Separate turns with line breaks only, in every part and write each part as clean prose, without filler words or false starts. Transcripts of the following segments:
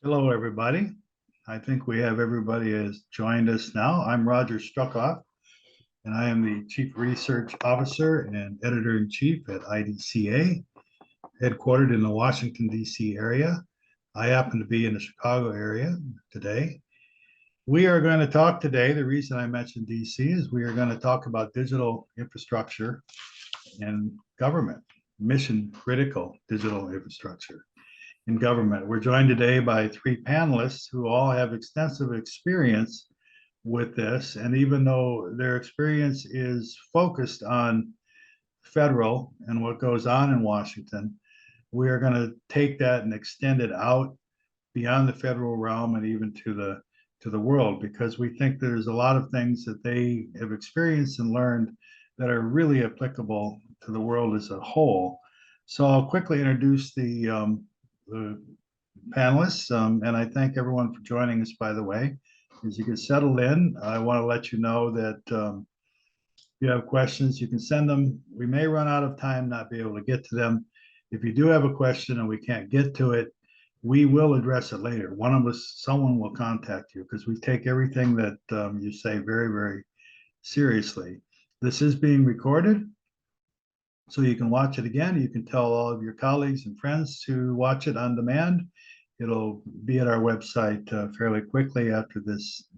Hello, everybody. I think we have everybody has joined us now. I'm Roger Struckoff, and I am the Chief Research Officer and Editor-in-Chief at IDCA, headquartered in the Washington, D.C. area. I happen to be in the Chicago area today. We are going to talk today. The reason I mentioned D.C. is we are going to talk about digital infrastructure and government, mission critical digital infrastructure in government. We're joined today by three panelists who all have extensive experience with this. And even though their experience is focused on federal and what goes on in Washington, we are going to take that and extend it out beyond the federal realm and even to the world, because we think there's a lot of things that they have experienced and learned that are really applicable to the world as a whole. So I'll quickly introduce the panelists, and I thank everyone for joining us, by the way. As you get settled in, I want to let you know that if you have questions, you can send them. We may run out of time, not be able to get to them. If you do have a question and we can't get to it, we will address it later. Someone will contact you, because we take everything that you say very, very seriously. This is being recorded, so you can watch it again. You can tell all of your colleagues and friends to watch it on demand. It'll be at our website fairly quickly after this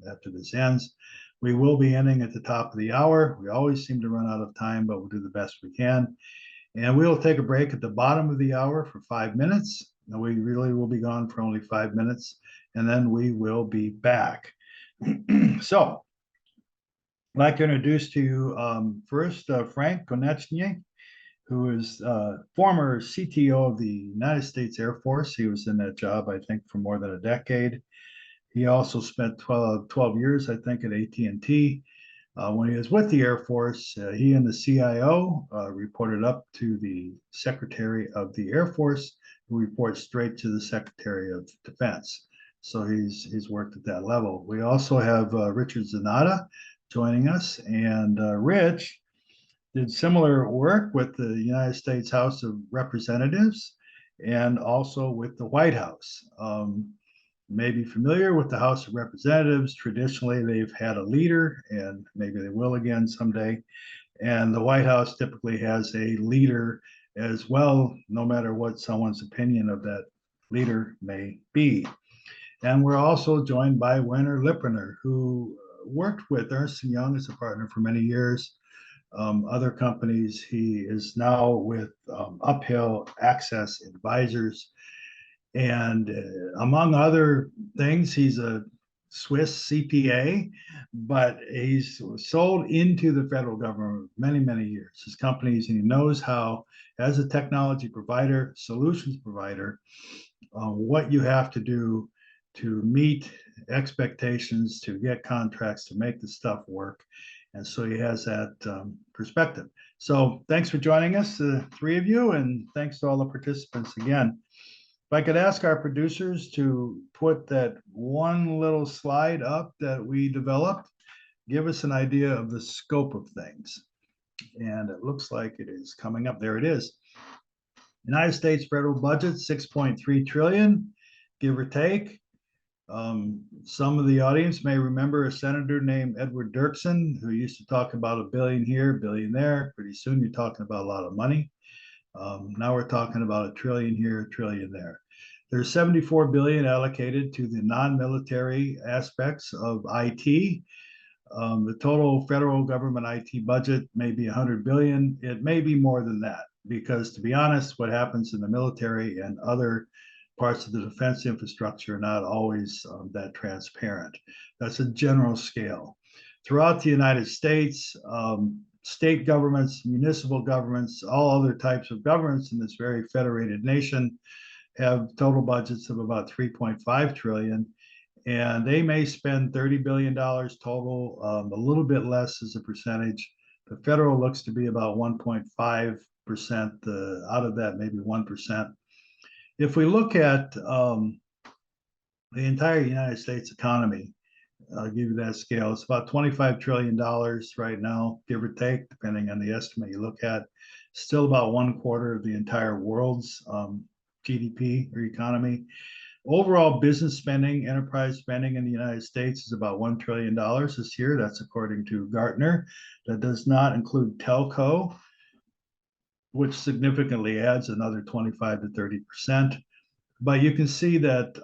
ends. We will be ending at the top of the hour. We always seem to run out of time, but we'll do the best we can. And we'll take a break at the bottom of the hour for 5 minutes. And we really will be gone for only 5 minutes, and then we will be back. So I'd like to introduce to you first Frank Konechny, who is former CTO of the United States Air Force. He was in that job, I think, for more than a decade. He also spent 12 years, I think, at AT&T. When he was with the Air Force, he and the CIO reported up to the Secretary of the Air Force, who reports straight to the Secretary of Defense. So he's worked at that level. We also have Richard Zanata joining us, and Rich did similar work with the United States House of Representatives and also with the White House. May be familiar with the House of Representatives. Traditionally, they've had a leader, and maybe they will again someday. And the White House typically has a leader as well, no matter what someone's opinion of that leader may be. And we're also joined by Werner Lippener, who worked with Ernst & Young as a partner for many years. Other companies. He is now with Uphill Access Advisors. And among other things, he's a Swiss CPA, but he's sold into the federal government many, many years. His companies, and he knows how, as a technology provider, solutions provider, what you have to do to meet expectations, to get contracts, to make the stuff work. And so he has that perspective. So thanks for joining us, the three of you, and thanks to all the participants again. If I could ask our producers to put that one little slide up that we developed, give us an idea of the scope of things. And it looks like it is coming up. There it is. United States federal budget, 6.3 trillion, give or take. Some of the audience may remember a senator named Edward Dirksen, who used to talk about $1 billion here, $1 billion there. Pretty soon you're talking about a lot of money. Now we're talking about $1 trillion here, $1 trillion there. There's 74 billion allocated to the non-military aspects of IT. The total federal government IT budget may be 100 billion. It may be more than that, because to be honest, what happens in the military and other parts of the defense infrastructure are not always that transparent. That's a general scale. Throughout the United States, state governments, municipal governments, all other types of governments in this very federated nation have total budgets of about 3.5 trillion, and they may spend $30 billion total, a little bit less as a percentage. The federal looks to be about 1.5%, out of that, maybe 1%. If we look at the entire United States economy, I'll give you that scale. It's about $25 trillion right now, give or take, depending on the estimate you look at. Still about 1/4 of the entire world's GDP or economy. Overall business spending, enterprise spending in the United States is about $1 trillion this year. That's according to Gartner. That does not include telco, which significantly adds another 25 to 30%. But you can see that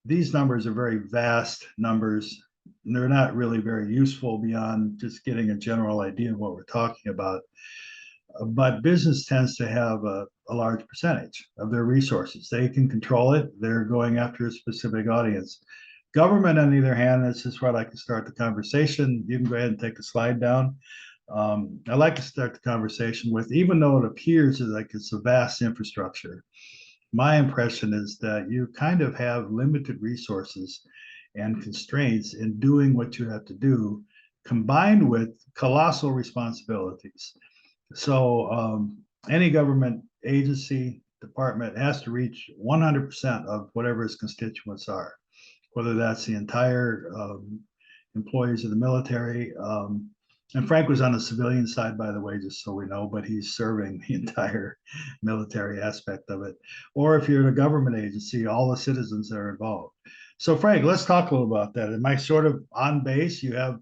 these numbers are very vast numbers. And they're not really very useful beyond just getting a general idea of what we're talking about. But business tends to have a large percentage of their resources. They can control it. They're going after a specific audience. Government, on the other hand, this is where I like to start the conversation. You can go ahead and take the slide down. I like to start the conversation with, even though it appears like it's a vast infrastructure, my impression is that you kind of have limited resources and constraints in doing what you have to do, combined with colossal responsibilities. So any government agency, department has to reach 100% of whatever its constituents are, whether that's the entire employees of the military. And Frank was on the civilian side, by the way, just so we know, but he's serving the entire military aspect of it. Or if you're in a government agency, all the citizens that are involved. So Frank, let's talk a little about that. Am I sort of on base? You have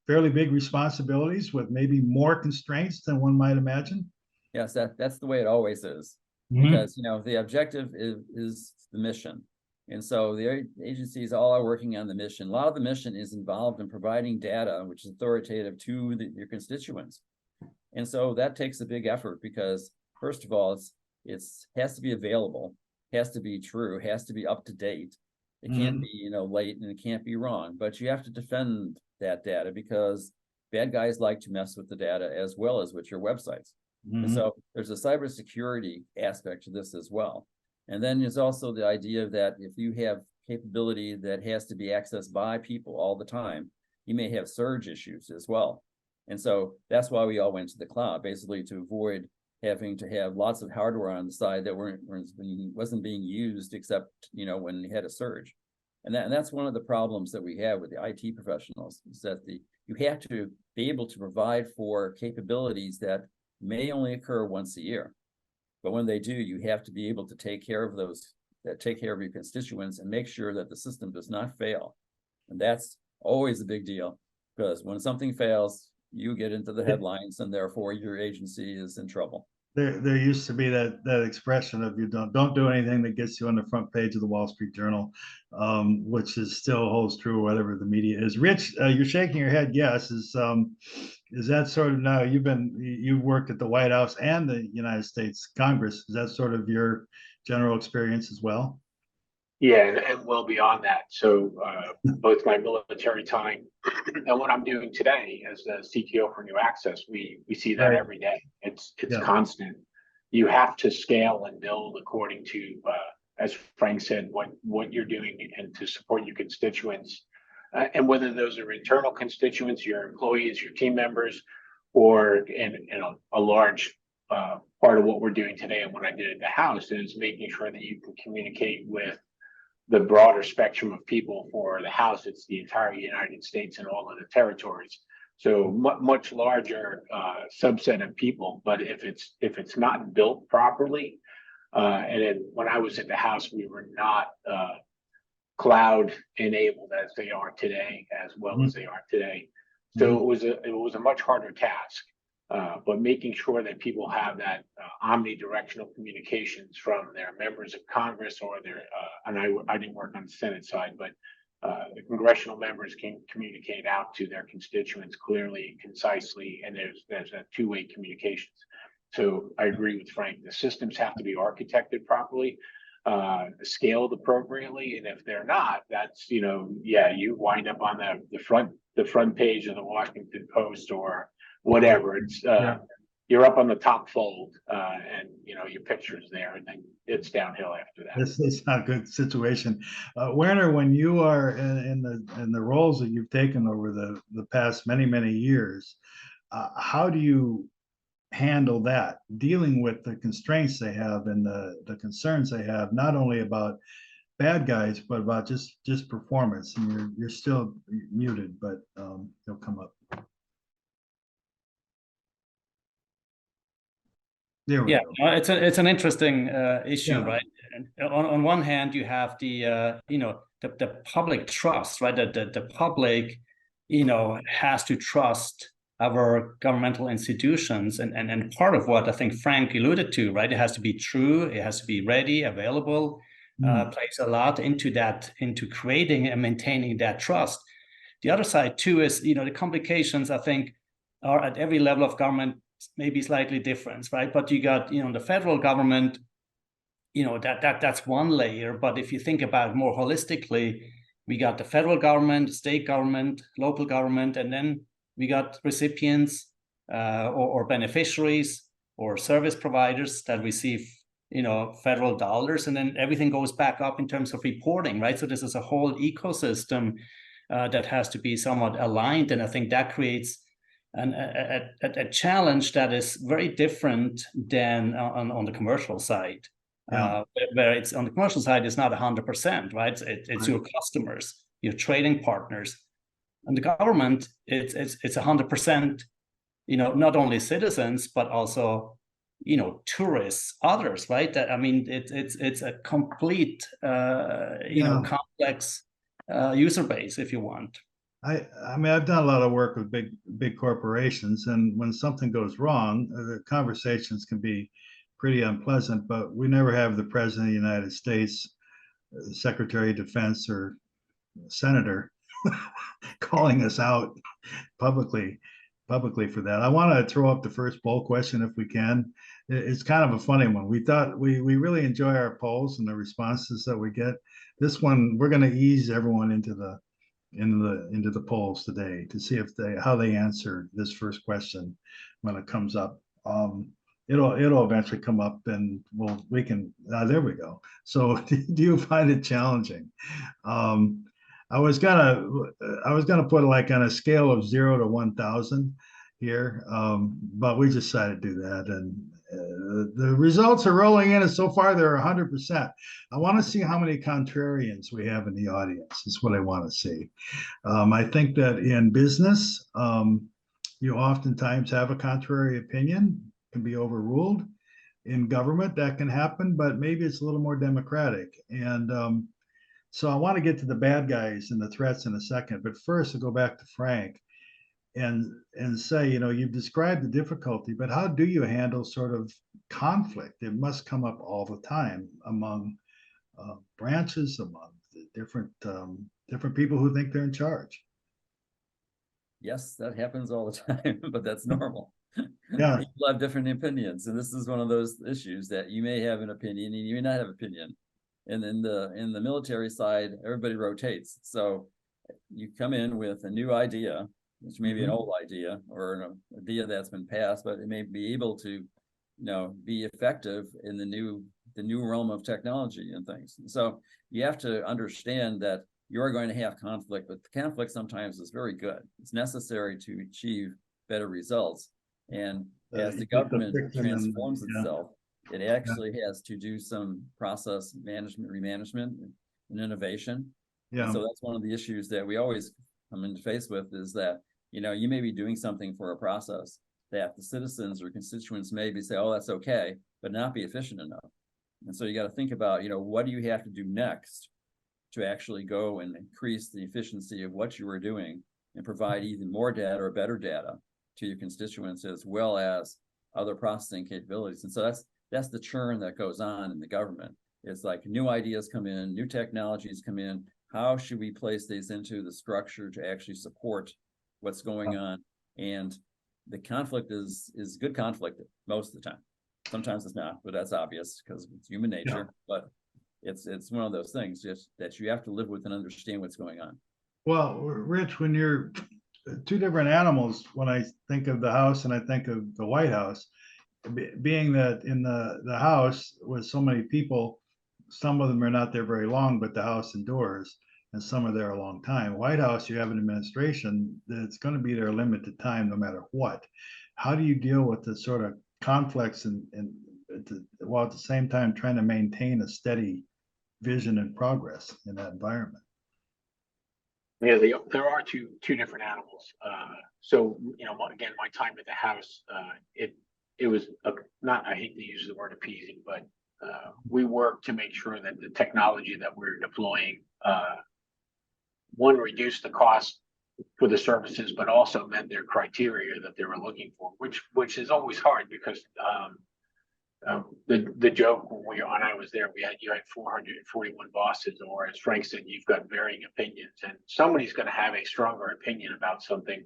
fairly big responsibilities with maybe more constraints than one might imagine?
Yes, that's the way it always is. Because, you know, the objective is the mission. And so the agencies all are working on the mission. A lot of the mission is involved in providing data, which is authoritative to your constituents. And so that takes a big effort because, first of all, it has to be available, has to be true, has to be up to date. It can't be, you know, late and it can't be wrong, but you have to defend that data because bad guys like to mess with the data as well as with your websites. And so there's a cybersecurity aspect to this as well. And then there's also the idea that if you have capability that has to be accessed by people all the time, you may have surge issues as well. And so that's why we all went to the cloud, basically to avoid having to have lots of hardware on the side that wasn't being used except, you know, when you had a surge. And that's one of the problems that we have with the IT professionals is that you have to be able to provide for capabilities that may only occur once a year. But when they do, you have to be able to take care of take care of your constituents and make sure that the system does not fail. And that's always a big deal because when something fails, you get into the headlines and therefore your agency is in trouble.
There used to be that expression of you don't do anything that gets you on the front page of the Wall Street Journal, which is still holds true, whatever the media is. Rich, you're shaking your head. Yes, is that sort of now you've worked at the White House and the United States Congress? Is that sort of your general experience as well?
Yeah, and well beyond that. So both my military time and what I'm doing today as the CTO for New Access, we see that every day. It's constant. You have to scale and build according to, as Frank said, what you're doing and to support your constituents. And whether those are internal constituents, your employees, your team members, or in a large part of what we're doing today and what I did at the House is making sure that you can communicate with the broader spectrum of people. For the House, it's the entire United States and all of the territories. So much larger subset of people. But if it's not built properly, and then when I was at the House, we were not cloud enabled as they are today, as well as they are today. So it was a much harder task. But making sure that people have that omnidirectional communications from their members of Congress or their, and I didn't work on the Senate side, but the congressional members can communicate out to their constituents clearly, concisely, and there's a two-way communications. So I agree with Frank. The systems have to be architected properly, scaled appropriately, and if they're not, that's you wind up on the front page of the Washington Post or whatever. It's you're up on the top fold, and your picture's there, and then it's downhill after that.
This is not a good situation. Werner, when you are in the roles that you've taken over the past many years, how do you handle that, dealing with the constraints they have and the concerns they have, not only about bad guys, but about just performance? And you're still muted, but you'll come up. There we go.
It's an interesting issue, right? on one hand, you have the the public trust, right? The public, has to trust our governmental institutions, and part of what I think Frank alluded to, right? It has to be true, it has to be ready, available. Plays a lot into that, into creating and maintaining that trust. The other side too is, the complications, I think, are at every level of government maybe slightly different, right? But you got, the federal government, that's one layer. But if you think about it more holistically, we got the federal government, state government, local government, and then we got recipients or beneficiaries or service providers that receive, federal dollars, and then everything goes back up in terms of reporting, right? So this is a whole ecosystem that has to be somewhat aligned, and I think that creates a challenge that is very different than on the commercial side.
Yeah.
Where it's on the commercial side, it's not 100%, right? It's
Right.
your customers, your trading partners, and the government. It's 100%. Not only citizens but also, tourists, others, right? I mean, it's a complete, complex user base, if you want.
I mean, I've done a lot of work with big corporations, and when something goes wrong, the conversations can be pretty unpleasant, but we never have the President of the United States, Secretary of Defense, or Senator calling us out publicly for that. I want to throw up the first poll question if we can. It's kind of a funny one. We thought we really enjoy our polls and the responses that we get. This one, we're going to ease everyone into the polls today to see how they answer this first question when it comes up. It'll eventually come up, and we can. There we go. So, do you find it challenging? I was gonna put it like on a scale of 0 to 1,000 here, but we decided to do that, and the results are rolling in, and so far they're 100%. I want to see how many contrarians we have in the audience. Is what I want to see. I think that in business, you oftentimes have a contrary opinion, can be overruled. In government, that can happen, but maybe it's a little more democratic. And so I want to get to the bad guys and the threats in a second. But first, I'll go back to Frank and say, you've described the difficulty, but how do you handle sort of conflict? It must come up all the time among branches, among the different people who think they're in charge.
Yes, that happens all the time, but that's normal.
Yeah.
People have different opinions, and this is one of those issues that you may have an opinion and you may not have opinion. And in the military side, everybody rotates. So you come in with a new idea, which may be an old idea or an idea that's been passed, but it may be able to, be effective in the new realm of technology and things. And so you have to understand that you're going to have conflict, but the conflict sometimes is very good. It's necessary to achieve better results. And as the government transforms itself, it actually has to do some process management, remanagement, and innovation.
Yeah.
And so that's one of the issues that we always come into face with, is that, you may be doing something for a process that the citizens or constituents maybe say, oh, that's okay, but not be efficient enough. And so you got to think about, what do you have to do next to actually go and increase the efficiency of what you were doing and provide even more data or better data to your constituents, as well as other processing capabilities. And so that's the churn that goes on in the government. It's like new ideas come in, new technologies come in. How should we place these into the structure to actually support what's going on? And the conflict is good conflict most of the time. Sometimes it's not, but that's obvious because it's human nature. But it's one of those things just that you have to live with and understand what's going on.
Well, Rich, when you're two different animals, when I think of the House and I think of the White House, being that in the House with so many people, some of them are not there very long, but the House endures, and some are there a long time. White House, you have an administration that's going to be there a limited time no matter what. How do you deal with the sort of conflicts and while at the same time trying to maintain a steady vision and progress in that environment?
Yeah, there are two different animals. So, again, my time at the House, it was not, I hate to use the word appeasing, but we work to make sure that the technology that we're deploying, one, reduce the cost for the services, but also met their criteria that they were looking for, which is always hard because the joke when I was there, you had 441 bosses, or as Frank said, you've got varying opinions, and somebody's going to have a stronger opinion about something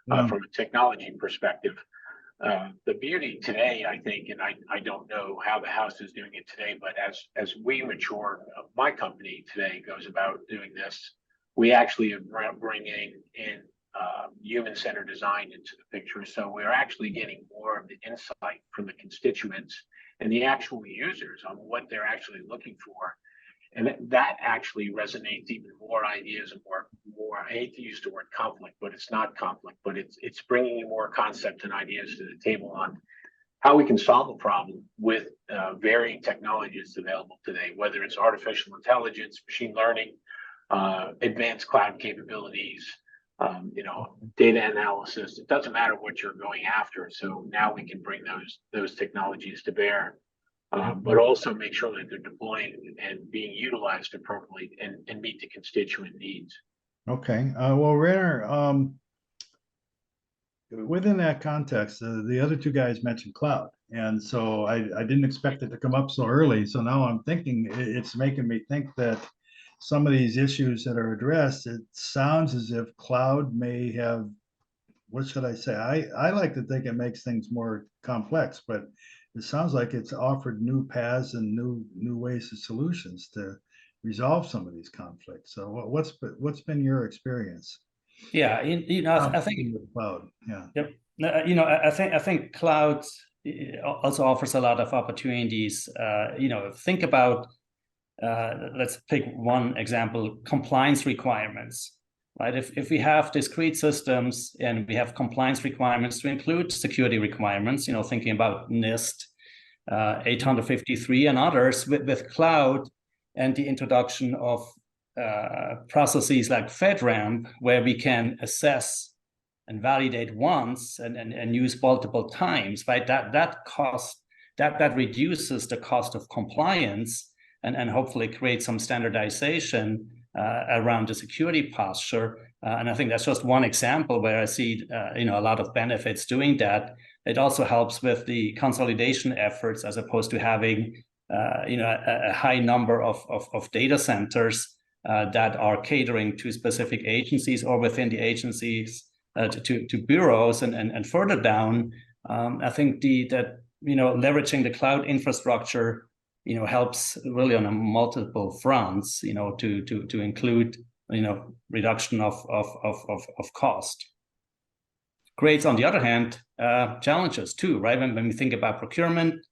from a technology perspective. The beauty today, I think, and I don't know how the House is doing it today, but as we mature, my company today goes about doing this, we actually are bringing in human-centered design into the picture. So we're actually getting more of the insight from the constituents and the actual users on what they're actually looking for. And that actually resonates even more ideas and more, I hate to use the word conflict, but it's not conflict, but it's bringing more concept and ideas to the table on how we can solve a problem with varying technologies available today, whether it's artificial intelligence, machine learning, advanced cloud capabilities, data analysis. It doesn't matter what you're going after. So now we can bring those technologies to bear, but also make sure that they're deployed and being utilized appropriately and meet the constituent needs.
Okay. Well, Rainer, within that context, the other two guys mentioned cloud. And so I didn't expect it to come up so early. So now I'm thinking, it's making me think that some of these issues that are addressed, it sounds as if cloud may have, what should I say? I like to think it makes things more complex, but it sounds like it's offered new paths and new ways of solutions to resolve some of these conflicts. So what's been your experience?
Yeah, I think
with cloud. Yeah.
Yep. I think cloud also offers a lot of opportunities. Think about let's pick one example: compliance requirements. Right? If we have discrete systems and we have compliance requirements to include security requirements, thinking about NIST 853 and others, with cloud and the introduction of processes like FedRAMP, where we can assess and validate once and use multiple times, right? That reduces the cost of compliance and hopefully create some standardization around the security posture. And I think that's just one example where I see a lot of benefits doing that. It also helps with the consolidation efforts, as opposed to having a high number of data centers that are catering to specific agencies or within the agencies to bureaus and further down. I think that leveraging the cloud infrastructure helps really on a multiple fronts, to include, reduction of cost. Creates, on the other hand, challenges too, right? When we think about procurement,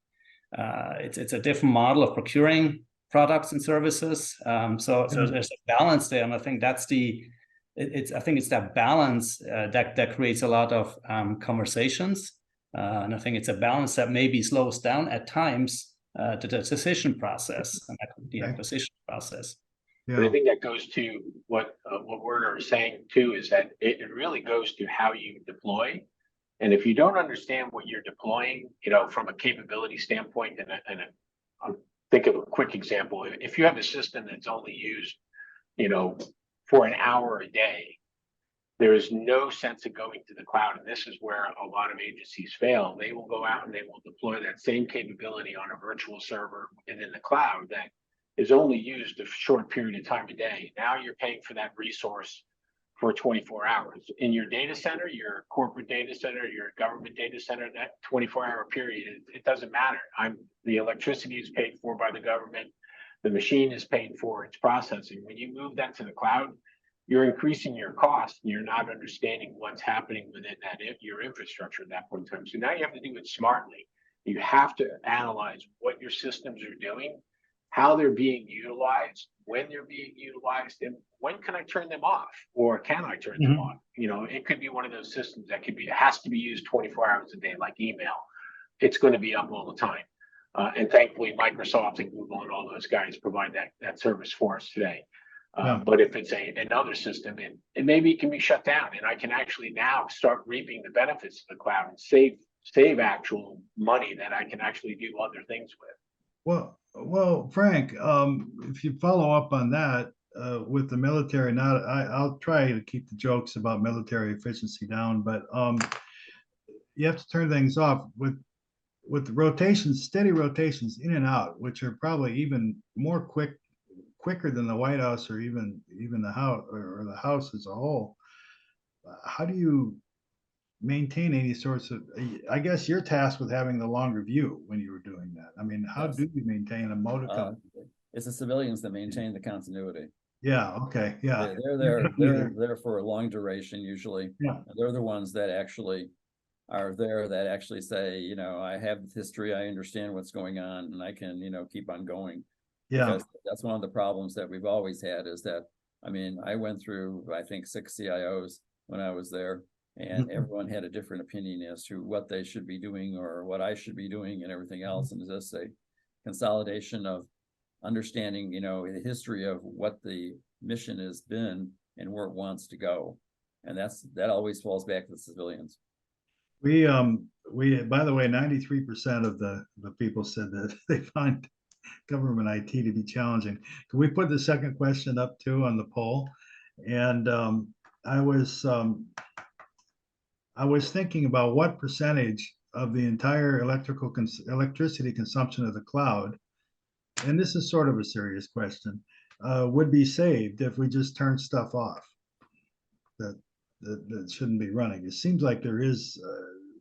it's a different model of procuring products and services. So there's a balance there, and I think that's it's that balance that creates a lot of conversations, and I think it's a balance that maybe slows down at times the decision process and the acquisition process.
Yeah.
But I think that goes to what Werner is saying too, is that it really goes to how you deploy. And if you don't understand what you're deploying, from a capability standpoint, and I'll think of a quick example. If you have a system that's only used, for an hour a day, there is no sense of going to the cloud. And this is where a lot of agencies fail. They will go out and they will deploy that same capability on a virtual server and in the cloud that is only used a short period of time a day. Now you're paying for that resource for 24 hours. In your data center, your corporate data center, your government data center, that 24-hour period, it doesn't matter. The electricity is paid for by the government. The machine is paid for its processing. When you move that to the cloud, you're increasing your cost. You're not understanding what's happening within your infrastructure at that point in time. So now you have to do it smartly. You have to analyze what your systems are doing, how they're being utilized, when they're being utilized, and when can I turn them off, or can I turn them on? It could be one of those systems that it has to be used 24 hours a day, like email. It's going to be up all the time. And thankfully, Microsoft and Google and all those guys provide that service for us today. But if it's another system, and maybe it can be shut down, and I can actually now start reaping the benefits of the cloud and save actual money that I can actually do other things with.
Well, Well, Frank, if you follow up on that, with the military, not, I'll try to keep the jokes about military efficiency down, but, you have to turn things off with rotations, steady rotations in and out, which are probably even more quicker than the White House or even the House or the House as a whole. How do you maintain any sorts of, I guess you're tasked with having the longer view when you were doing that. I mean, how
Yes.
do you maintain a modicum?
It's the civilians that maintain the continuity.
Yeah, okay, yeah.
They're there for a long duration usually.
Yeah.
They're the ones that actually are there, that actually say, you know, I have history, I understand what's going on, and I can, you know, keep on going.
Yeah,
Because that's one of the problems that we've always had, is that, I mean, I went through, I think, 6 CIOs when I was there, and everyone had a different opinion as to what they should be doing or what I should be doing and everything else. And it's just a consolidation of understanding, you know, the history of what the mission has been and where it wants to go. And that always falls back to the civilians.
we, by the way, 93% of the people said that they find government IT to be challenging. Can we put the second question up too on the poll? And I was thinking about what percentage of the entire electricity consumption of the cloud, and this is sort of a serious question, would be saved if we just turn stuff off that shouldn't be running. It seems like there is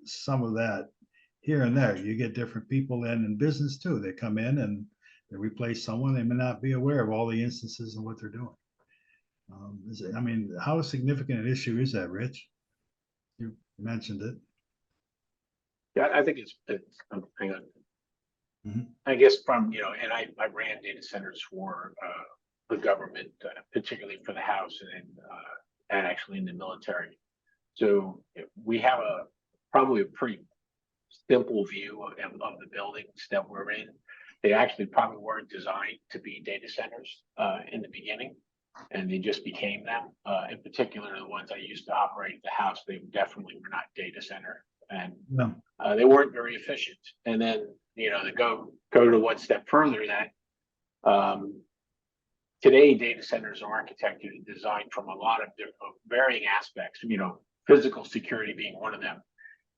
some of that here and there. You get different people in business too. They come in and they replace someone. They may not be aware of all the instances and what they're doing. I mean, how significant an issue is that, Rich? You mentioned it.
Yeah, I think it's hang on.
Mhm.
I guess from, you know, and I ran data centers for the government, particularly for the House and actually in the military. So we have probably a pretty simple view of the buildings that we're in. They actually probably weren't designed to be data centers in the beginning, and they just became them. In particular, the ones I used to operate at the House, they definitely were not data center, and they weren't very efficient. And then, you know, to go to one step further, that today data centers are architected and designed from a lot of different varying aspects, you know, physical security being one of them.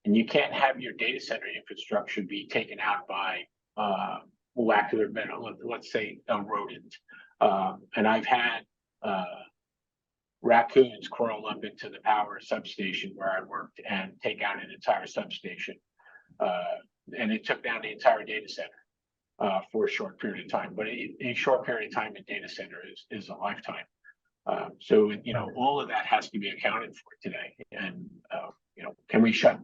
And you can't have your data center infrastructure be taken out by let's say a rodent. And I've had raccoons crawl up into the power substation where I worked and take out an entire substation. And it took down the entire data center for a short period of time. But a short period of time in data center is a lifetime. So, you know, all of that has to be accounted for today. And, you know, can we shut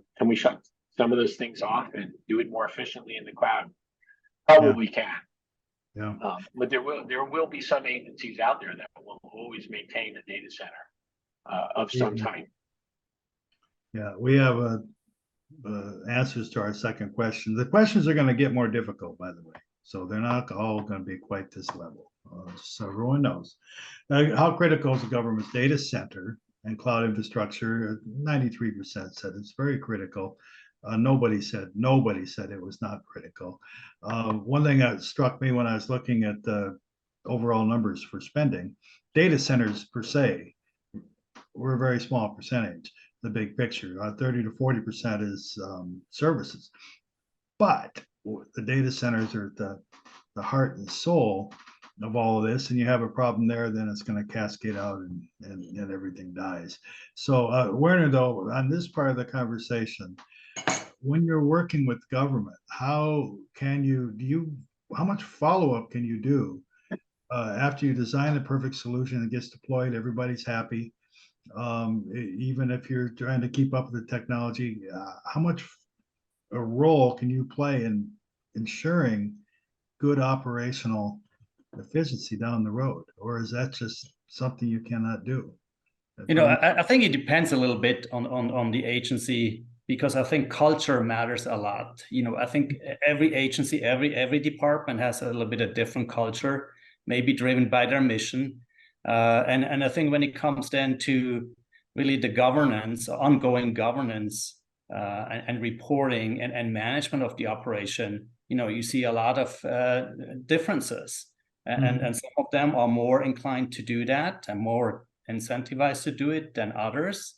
some of those things off and do it more efficiently in the cloud? Probably can.
Yeah.
But there will be some agencies out there that will always maintain a data center of some type.
Yeah, we have answers to our second question. The questions are going to get more difficult, by the way. So they're not all going to be quite this level. So everyone knows. How critical is the government's data center and cloud infrastructure? 93% said it's very critical. Nobody said it was not critical. One thing that struck me when I was looking at the overall numbers for spending, data centers per se were a very small percentage. The big picture, 30 to 40% is services, but the data centers are the heart and soul of all of this, and you have a problem there, then it's going to cascade out and everything dies. So Werner, though, on this part of the conversation, when you're working with government, how much follow-up can you do after you design the perfect solution and gets deployed, everybody's happy, even if you're trying to keep up with the technology, how much a role can you play in ensuring good operational efficiency down the road? Or is that just something you cannot do?
You know, I think it depends a little bit on the agency, because I think culture matters a lot. You know, I think every agency, every department has a little bit of different culture, maybe driven by their mission. And I think when it comes then to really the governance, ongoing governance, and reporting and management of the operation, you see a lot of differences, and some of them are more inclined to do that and more incentivized to do it than others.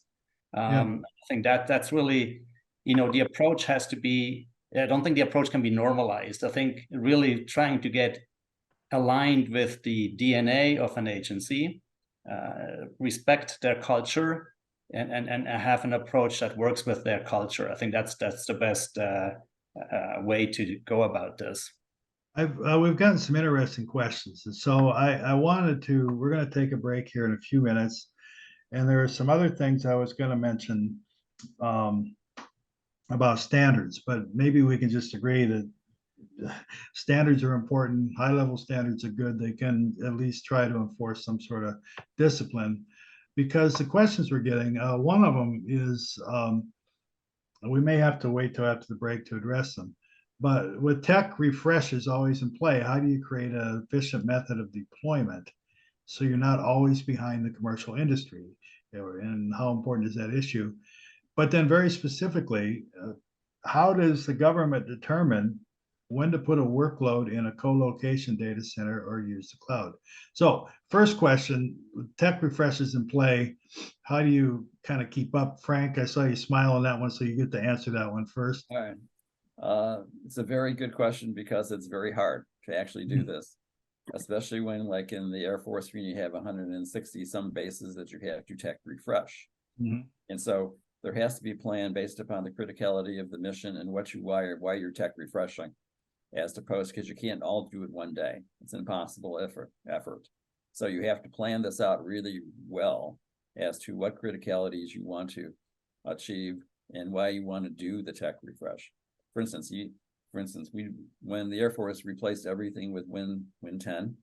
I think that's really, the approach has to be, I don't think the approach can be normalized. I think really trying to get aligned with the DNA of an agency, respect their culture, and have an approach that works with their culture. I think that's the best way to go about this.
We've gotten some interesting questions, and so we're going to take a break here in a few minutes, and there are some other things I was going to mention about standards, but maybe we can just agree that standards are important. High-level standards are good. They can at least try to enforce some sort of discipline, because the questions we're getting, one of them is, we may have to wait till after the break to address them. But with tech refreshes always in play, how do you create an efficient method of deployment so you're not always behind the commercial industry? And how important is that issue? But then very specifically, how does the government determine when to put a workload in a co-location data center or use the cloud? So first question, tech refreshes in play, how do you kind of keep up? Frank, I saw you smile on that one, so you get to answer that one first.
All right. It's a very good question, because it's very hard to actually do this, especially when, like in the Air Force, when you have 160 some bases that you have to tech refresh. And so there has to be a plan based upon the criticality of the mission and why you're tech refreshing, as opposed, because you can't all do it one day. It's an impossible effort. So you have to plan this out really well as to what criticalities you want to achieve and why you want to do the tech refresh. For instance, when the Air Force replaced everything with Win 10,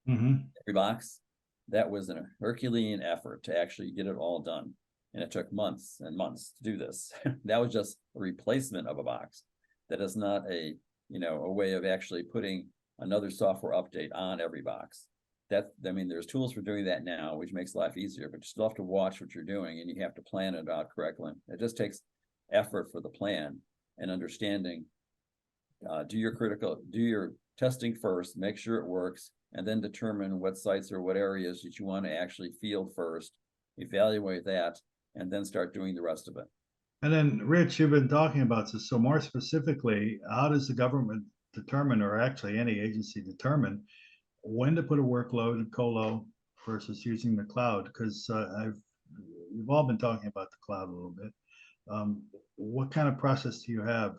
every box, that was a Herculean effort to actually get it all done. And it took months and months to do this. That was just a replacement of a box. That is not a way of actually putting another software update on every box. There's tools for doing that now, which makes life easier, but you still have to watch what you're doing, and you have to plan it out correctly. It just takes effort for the plan and understanding. Do your testing first, make sure it works, and then determine what sites or what areas that you want to actually field first, evaluate that, and then start doing the rest of it.
And then, Rich, you've been talking about this. So more specifically, how does the government determine, or actually any agency determine, when to put a workload in colo versus using the cloud? Because we've all been talking about the cloud a little bit. What kind of process do you have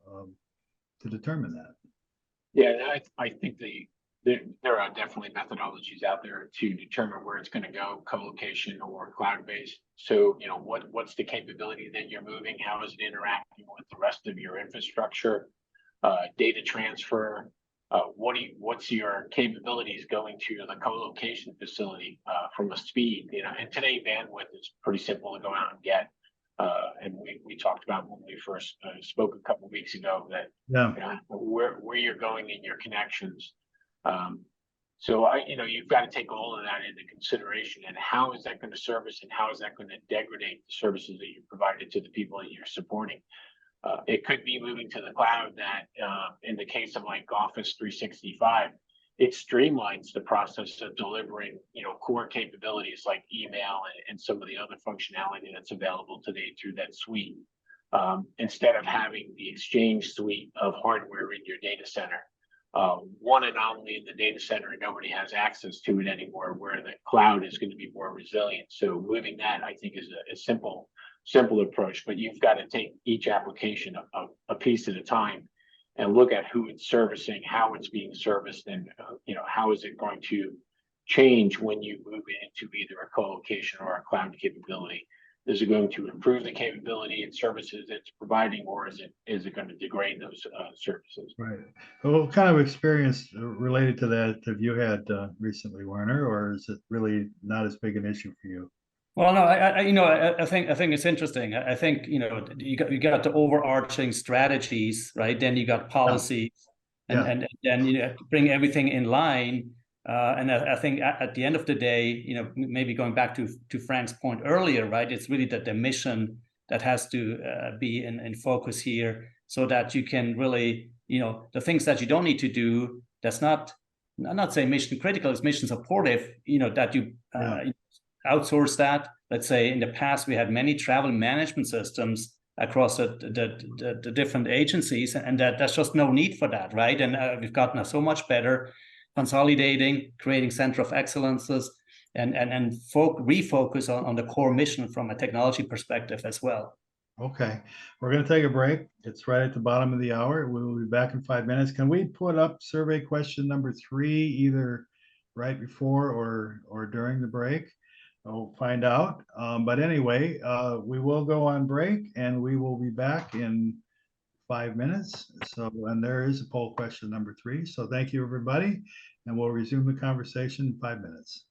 to determine that?
Yeah, I think there are definitely methodologies out there to determine where it's going to go, co-location or cloud-based. So, what's the capability that you're moving? How is it interacting with the rest of your infrastructure? Data transfer. What's your capabilities going to the co-location facility from a speed? And today bandwidth is pretty simple to go out and get. And we talked about when we first spoke a couple of weeks ago that where you're going in your connections. So you've got to take all of that into consideration, and how is that going to service, and how is that going to degrade the services that you provided to the people that you're supporting? It could be moving to the cloud that, in the case of like Office 365, it streamlines the process of delivering, core capabilities like email and some of the other functionality that's available today through that suite, instead of having the Exchange suite of hardware in your data center. One anomaly in the data center, and nobody has access to it anymore, where the cloud is going to be more resilient. So moving that, I think, is a simple approach, but you've got to take each application a piece at a time and look at who it's servicing, how it's being serviced, and how is it going to change when you move into either a co-location or a cloud capability. Is it going to improve the capability and services it's providing, or is it going to degrade those services?
Right. Well, what kind of experience related to that have you had recently, Werner, or is it really not as big an issue for you?
Well, no, I think it's interesting. I think you got the overarching strategies, right? Then you got policies, and then bring everything in line. And I think at the end of the day, maybe going back to Frank's point earlier, right? It's really that the mission that has to be in focus here, so that you can really the things that you don't need to do, that's not, I'm not saying mission critical, it's mission supportive, that you outsource that. Let's say in the past, we had many travel management systems across the different agencies, and that's just no need for that, right? And we've gotten so much better consolidating, creating center of excellences, and refocus on the core mission from a technology perspective as well.
Okay, we're going to take a break. It's right at the bottom of the hour. We will be back in 5 minutes. Can we put up survey question number 3, either right before or during the break? We'll find out. But anyway, we will go on break and we will be back in 5 minutes. So, and there is a poll question number 3. So thank you, everybody. And we'll resume the conversation in 5 minutes.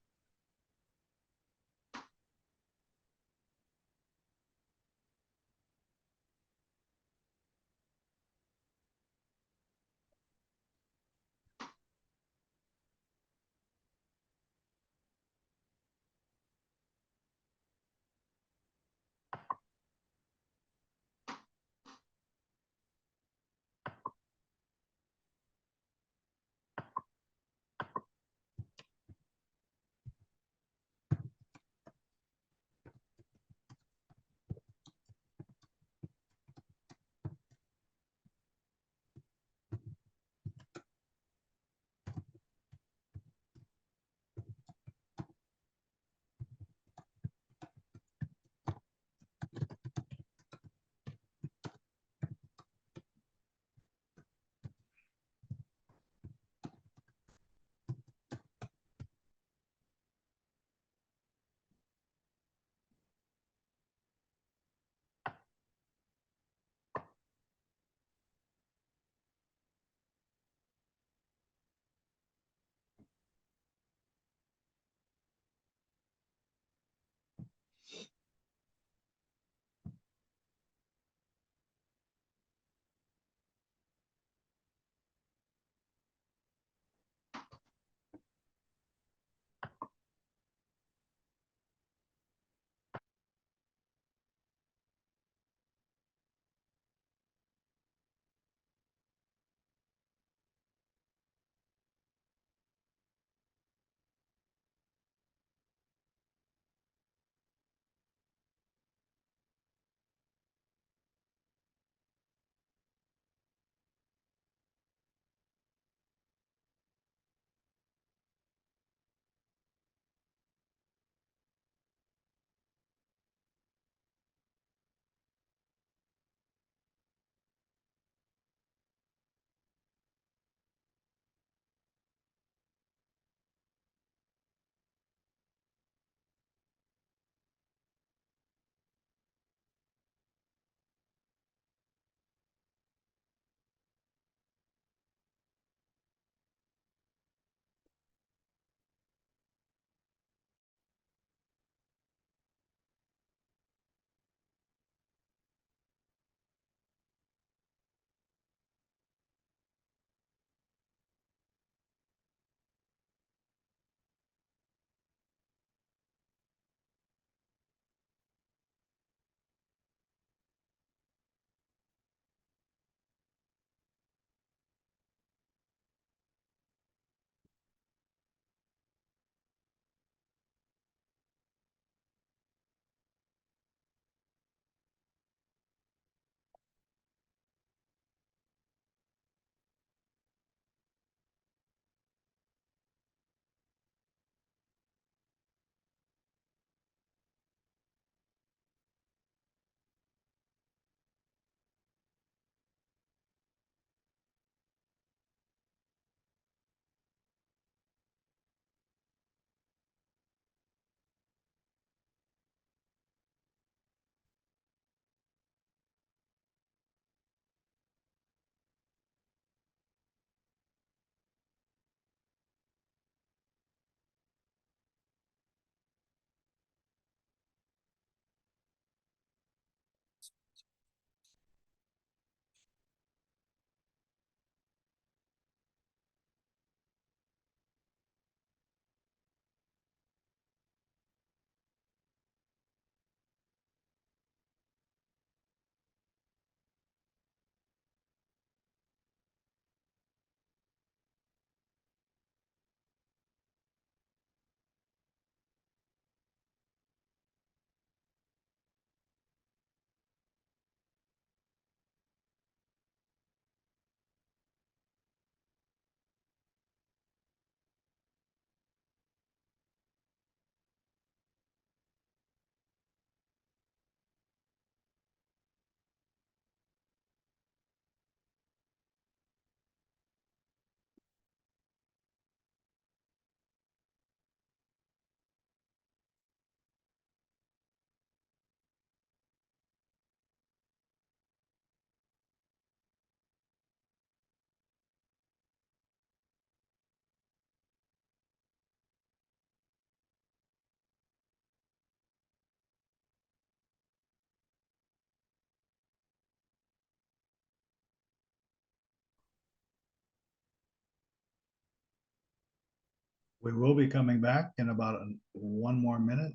We will be coming back in about one more minute.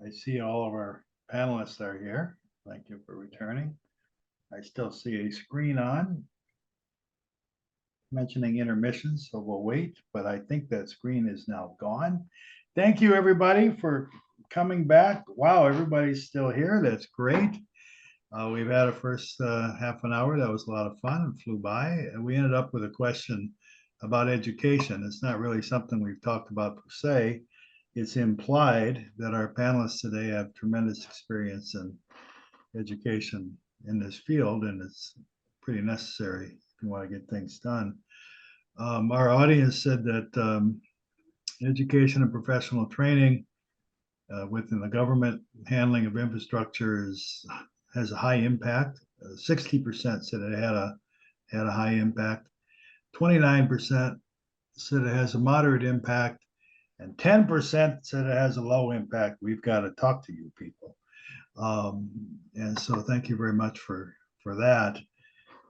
I see all of our panelists are here. Thank you for returning. I still see a screen on mentioning intermissions, so we'll wait, but I think that screen is now gone. Thank you, everybody, for coming back. Wow, everybody's still here. That's great. We've had a first half an hour. That was a lot of fun and flew by. And we ended up with a question about education. It's not really something we've talked about per se. It's implied that our panelists today have tremendous experience in education in this field, and it's pretty necessary if you want to get things done. Our audience said that education and professional training within the government handling of infrastructure has a high impact. 60% said it had a high impact. 29% said it has a moderate impact, and 10% said it has a low impact. We've got to talk to you people. And so thank you very much for that.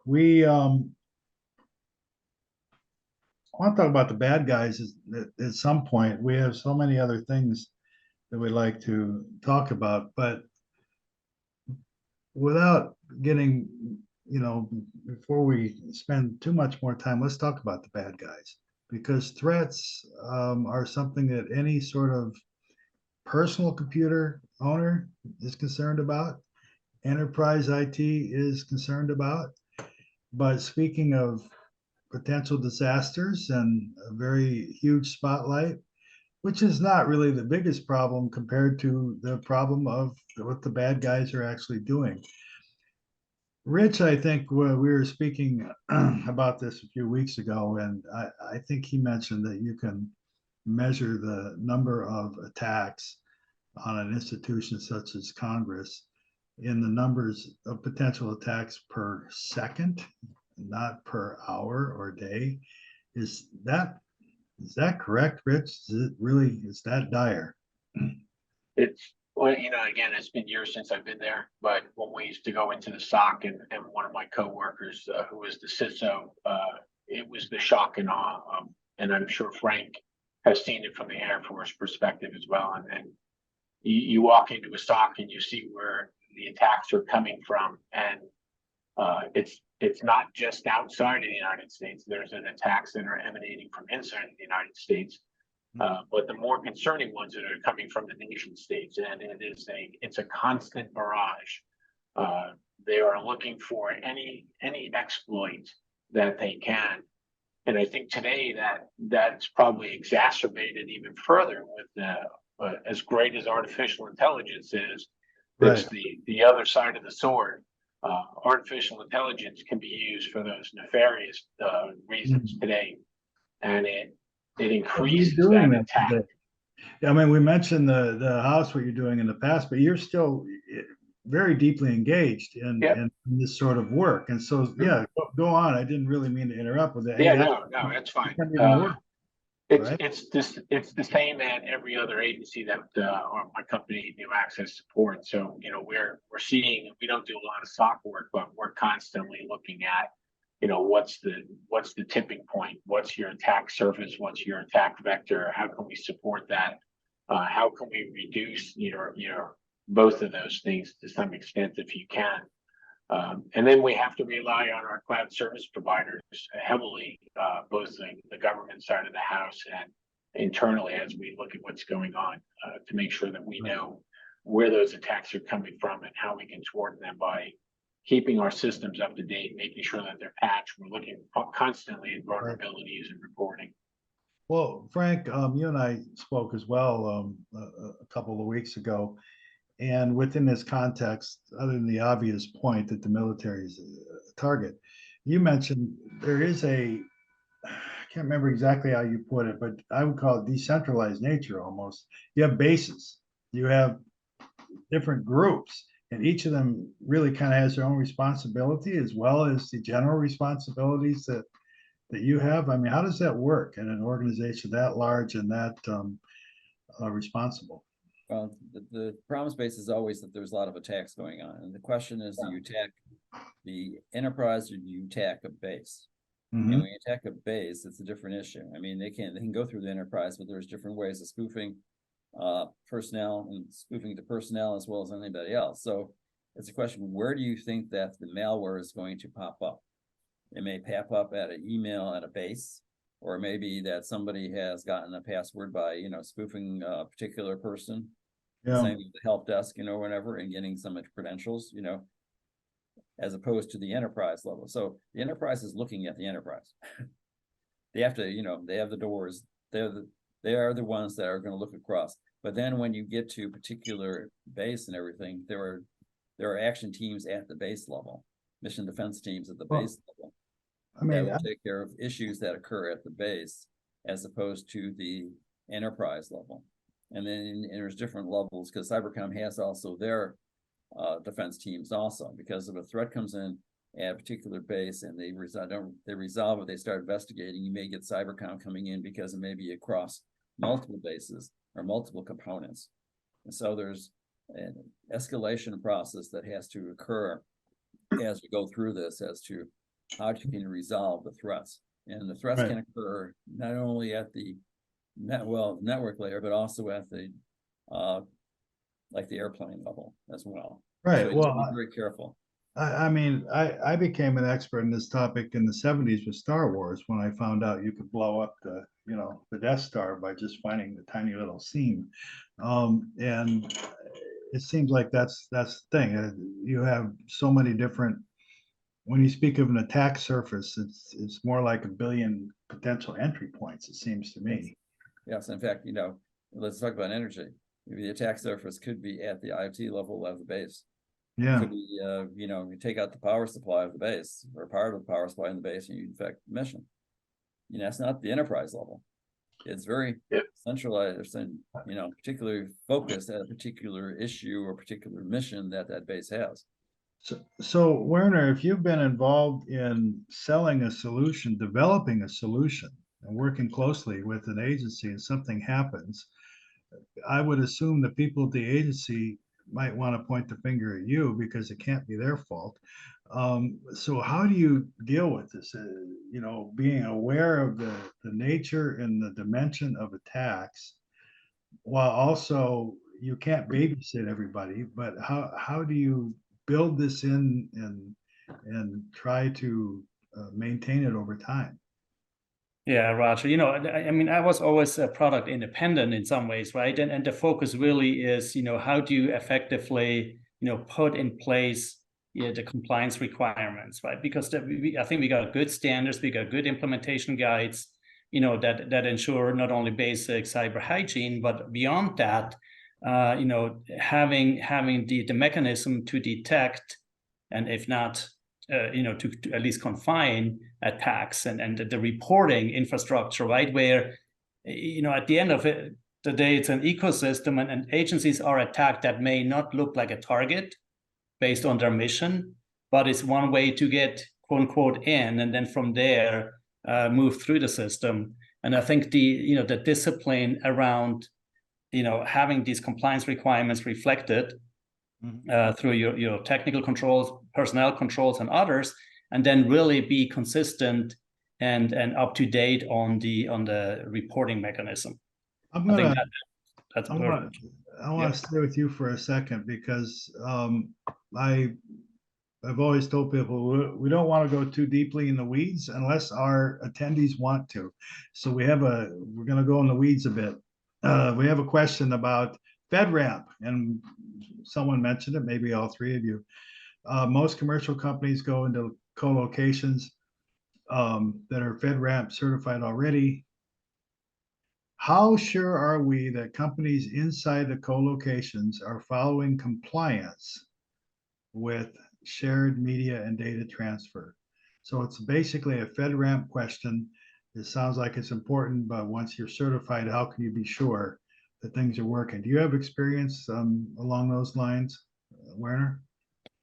We want to talk about the bad guys at some point. We have so many other things that we'd like to talk about, but without getting, before we spend too much more time, let's talk about the bad guys, because threats are something that any sort of personal computer owner is concerned about. Enterprise IT is concerned about. But speaking of potential disasters and a very huge spotlight, which is not really the biggest problem compared to the problem of what the bad guys are actually doing. Rich, I think we were speaking about this a few weeks ago, and I think he mentioned that you can measure the number of attacks on an institution such as Congress in the numbers of potential attacks per second, not per hour or day. Is that correct, Rich? Is that dire?
It's, well, again, it's been years since I've been there, but when we used to go into the SOC and one of my coworkers who was the CISO, it was the shock and awe. And I'm sure Frank has seen it from the Air Force perspective as well. And you walk into a SOC and you see where the attacks are coming from. And it's not just outside of the United States. There's an attacks that are emanating from inside of the United States. But the more concerning ones that are coming from the nation states, and it's a constant barrage. They are looking for any exploit that they can, and I think today that's probably exacerbated even further with as great as artificial intelligence is. That's the other side of the sword. Artificial intelligence can be used for those nefarious reasons today, and it increases that attack.
Today? I mean, we mentioned the house, what you're doing in the past, but you're still very deeply engaged in this sort of work. And so, yeah, go on. I didn't really mean to interrupt with that.
Yeah, no, that's fine. It's the same at every other agency that my company, New Access, supports. So, we're seeing, we don't do a lot of SOC work, but we're constantly looking at, what's the tipping point? What's your attack surface? What's your attack vector? How can we support that? How can we reduce your both of those things to some extent if you can? And then we have to rely on our cloud service providers heavily, both the government side of the house and internally as we look at what's going on to make sure that we know where those attacks are coming from and how we can thwart them by keeping our systems up to date, making sure that they're patched. We're looking constantly at vulnerabilities and reporting.
Well, Frank, you and I spoke as well a couple of weeks ago. And within this context, other than the obvious point that the military is a target, you mentioned there is a can't remember exactly how you put it, but I would call it decentralized nature almost. You have bases, you have different groups, and each of them really kind of has their own responsibility as well as the general responsibilities that you have. I mean, how does that work in an organization that large and that responsible?
Well, the problem space is always that there's a lot of attacks going on. And the question is, do you attack the enterprise or do you attack a base? And when you attack a base, it's a different issue. I mean, they can go through the enterprise, but there's different ways of spoofing personnel and spoofing to personnel as well as anybody else. So it's a question, where do you think that the malware is going to pop up? It may pop up at an email at a base, or maybe that somebody has gotten a password by, spoofing a particular person.
Yeah.
Same with the help desk, whatever, and getting some credentials, as opposed to the enterprise level. So the enterprise is looking at the enterprise. They have to, they have the doors. They are the ones that are going to look across. But then when you get to particular base and everything, there are action teams at the base level, mission defense teams at the base level.
I mean,
that will take care of issues that occur at the base as opposed to the enterprise level. And then there's different levels because Cybercom has also their defense teams also, because if a threat comes in at a particular base and they resolve it, they start investigating, you may get Cybercom coming in because it may be across multiple bases or multiple components. And so there's an escalation process that has to occur as we go through this as to how you can resolve the threats. And the threats can occur not only at the network layer, but also at the like the airplane level as well.
Right.
So
well,
be very careful.
I mean, I became an expert in this topic in the 70s with Star Wars when I found out you could blow up the Death Star by just finding the tiny little seam. And it seems like that's the thing. You have so many different, when you speak of an attack surface, it's more like 1 billion potential entry points, it seems to me.
Yes, in fact, let's talk about energy. Maybe the attack surface could be at the IoT level of the base.
Yeah.
It could be, you take out the power supply of the base or part of the power supply in the base and you infect the mission. It's not the enterprise level. It's very centralized and, particularly focused at a particular issue or particular mission that base has.
So Werner, if you've been involved in selling a solution, developing a solution, and working closely with an agency and something happens, I would assume the people at the agency might want to point the finger at you because it can't be their fault. So how do you deal with this? Being aware of the nature and the dimension of attacks, while also you can't babysit everybody, but how do you build this in and try to maintain it over time?
Yeah, Roger. I mean, I was always a product independent in some ways, right? And the focus really is, how do you effectively, put in place the compliance requirements, right? Because I think we got good standards, we got good implementation guides, that ensure not only basic cyber hygiene, but beyond that, having the mechanism to detect, and if not, to at least confine attacks and the reporting infrastructure, right? Where, at the end of the day, it's an ecosystem and agencies are attacked that may not look like a target based on their mission, but it's one way to get quote unquote in, and then from there, move through the system. And I think the discipline around, having these compliance requirements reflected through your technical controls, personnel controls, and others, and then really be consistent and up to date on the reporting mechanism. I think that's perfect.
I want to stay with you for a second because I've always told people we don't want to go too deeply in the weeds unless our attendees want to. So we're going to go in the weeds a bit. We have a question about FedRAMP, and someone mentioned it, maybe all three of you. Most commercial companies go into co-locations that are FedRAMP certified already. How sure are we that companies inside the co-locations are following compliance with shared media and data transfer? So it's basically a FedRAMP question. It sounds like it's important, but once you're certified, how can you be sure that things are working? Do you have experience along those lines, Werner?